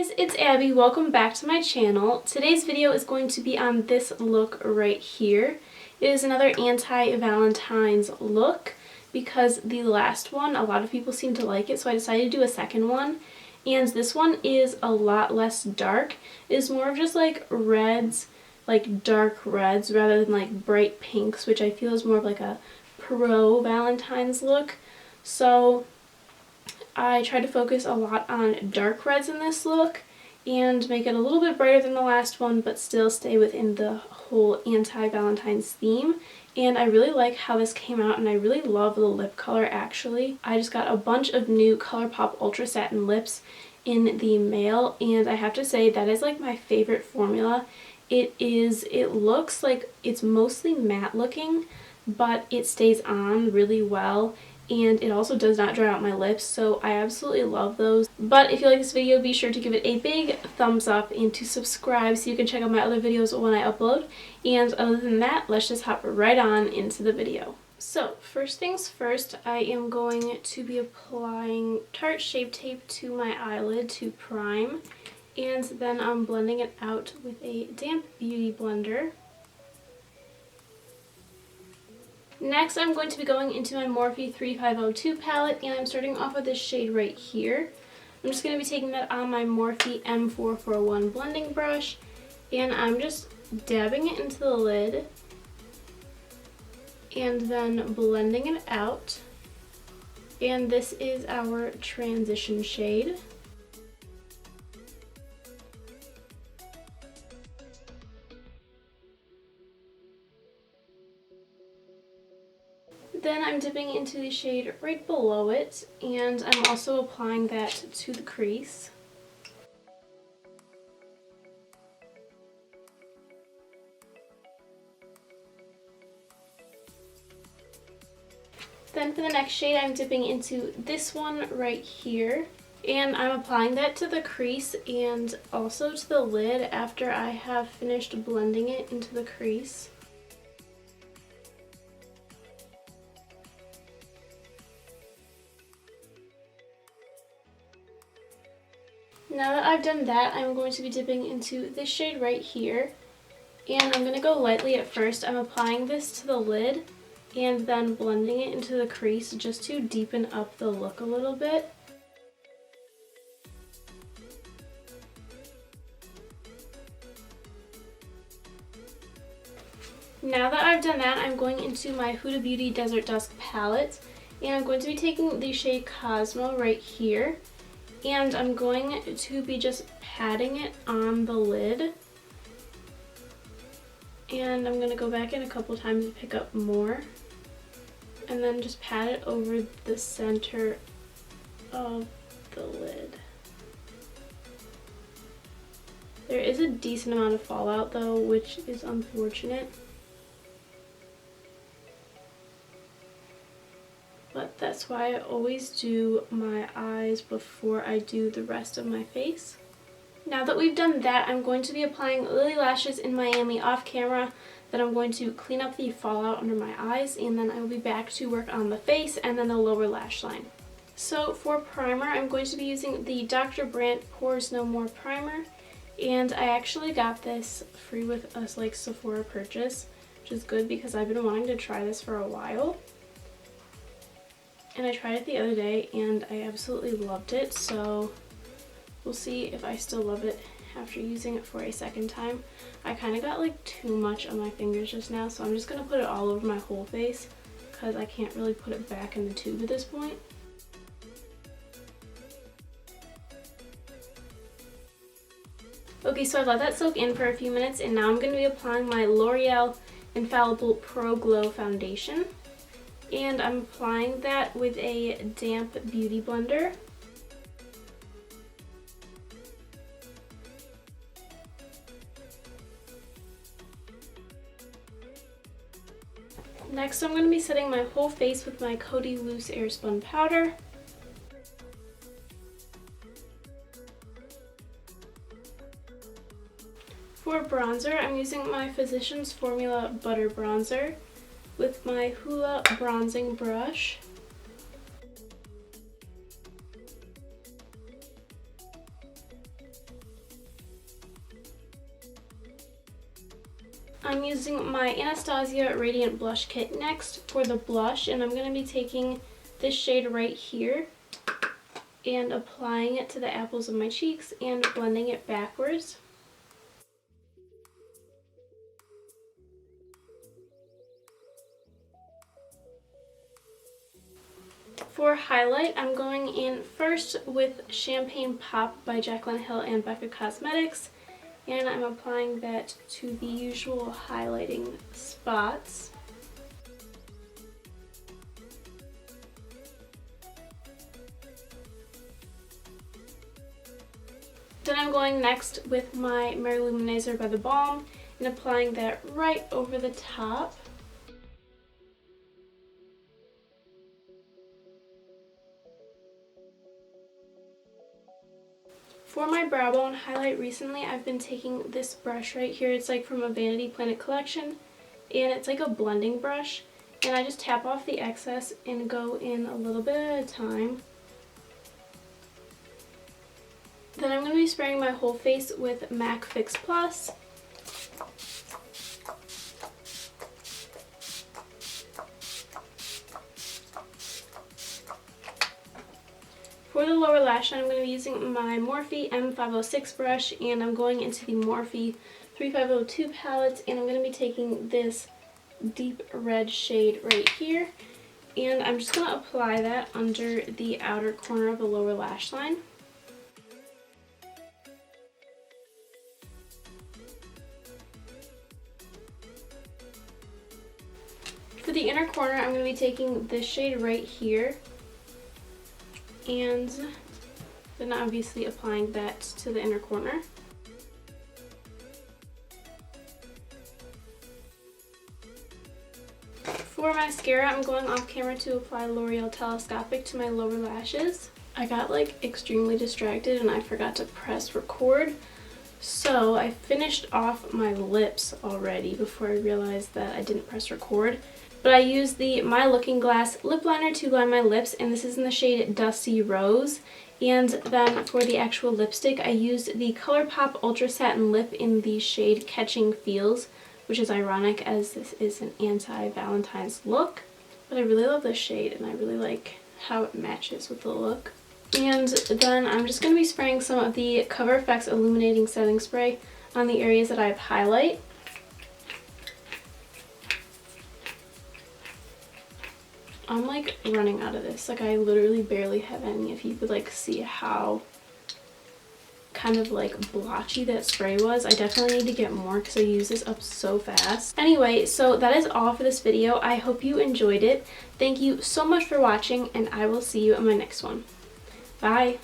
guys, it's Abby. Welcome back to my channel. Today's video is going to be on this look right here. It is another Anti-Valentine's look because the last one, a lot of people seem to like it, so I decided to do a second one. And this one is a lot less dark. It is more of just like reds, like dark reds rather than like bright pinks, which I feel is more of like a pro-Valentine's look. So I tried to focus a lot on dark reds in this look and make it a little bit brighter than the last one, but still stay within the whole Anti-Valentine's theme. And I really like how this came out, and I really love the lip color actually. I just got a bunch of new ColourPop Ultra Satin lips in the mail, and I have to say that is like my favorite formula. It looks like it's mostly matte looking, but it stays on really well. And it also does not dry out my lips, so I absolutely love those. But if you like this video, be sure to give it a big thumbs up and to subscribe so you can check out my other videos when I upload. And other than that, let's just hop right on into the video. So first things first, I am going to be applying Tarte Shape Tape to my eyelid to prime, and then I'm blending it out with a damp beauty blender. Next, I'm going to be going into my Morphe 3502 palette, and I'm starting off with this shade right here. I'm just going to be taking that on my Morphe M441 blending brush, and I'm just dabbing it into the lid and then blending it out. And this is our transition shade. Then I'm dipping into the shade right below it, and I'm also applying that to the crease. Then for the next shade, I'm dipping into this one right here, and I'm applying that to the crease and also to the lid after I have finished blending it into the crease. Now that I've done that, I'm going to be dipping into this shade right here, and I'm going to go lightly at first. I'm applying this to the lid and then blending it into the crease just to deepen up the look a little bit. Now that I've done that, I'm going into my Huda Beauty Desert Dusk palette, and I'm going to be taking the shade Cosmo right here. And I'm going to be just patting it on the lid. And I'm going to go back in a couple times to pick up more. And then just pat it over the center of the lid. There is a decent amount of fallout though, which is unfortunate. But that's why I always do my eyes before I do the rest of my face. Now that we've done that, I'm going to be applying Lily Lashes in Miami off camera. Then I'm going to clean up the fallout under my eyes, and then I will be back to work on the face and then the lower lash line. So for primer, I'm going to be using the Dr. Brandt Pores No More primer, and I actually got this free with a Sephora purchase, which is good because I've been wanting to try this for a while. And I tried it the other day and I absolutely loved it, so we'll see if I still love it after using it for a second time. I kind of got like too much on my fingers just now, so I'm just going to put it all over my whole face because I can't really put it back in the tube at this point. Okay, so I let that soak in for a few minutes, and now I'm going to be applying my L'Oreal Infallible Pro Glow Foundation. And I'm applying that with a damp beauty blender. Next, I'm going to be setting my whole face with my Coty Loose Airspun powder. For bronzer, I'm using my Physicians Formula Butter Bronzer with my Hoola bronzing brush. I'm using my Anastasia Radiant Blush Kit next for the blush, and I'm going to be taking this shade right here and applying it to the apples of my cheeks and blending it backwards. For highlight, I'm going in first with Champagne Pop by Jaclyn Hill and Becca Cosmetics, and I'm applying that to the usual highlighting spots. Then I'm going next with my Mary Luminizer by The Balm and applying that right over the top. For my brow bone highlight recently, I've been taking this brush right here. It's like from a Vanity Planet collection, and it's like a blending brush. And I just tap off the excess and go in a little bit at a time. Then I'm going to be spraying my whole face with MAC Fix Plus. For the lower lash line, I'm going to be using my Morphe M506 brush, and I'm going into the Morphe 3502 palette, and I'm going to be taking this deep red shade right here, and I'm just going to apply that under the outer corner of the lower lash line. For the inner corner, I'm going to be taking this shade right here, and then obviously applying that to the inner corner. For mascara, I'm going off camera to apply L'Oreal Telescopic to my lower lashes. I got like extremely distracted and I forgot to press record, so I finished off my lips already before I realized that I didn't press record. But I used the My Looking Glass lip liner to line my lips, and this is in the shade Dusty Rose. And then for the actual lipstick, I used the ColourPop Ultra Satin Lip in the shade Catching Feels, which is ironic as this is an anti-Valentine's look. But I really love this shade, and I really like how it matches with the look. And then I'm just going to be spraying some of the Cover FX Illuminating Setting Spray on the areas that I have highlight. I'm like running out of this. Like I literally barely have any. If you could like see how kind of like blotchy that spray was. I definitely need to get more because I use this up so fast. Anyway, so that is all for this video. I hope you enjoyed it. Thank you so much for watching, and I will see you in my next one. Bye!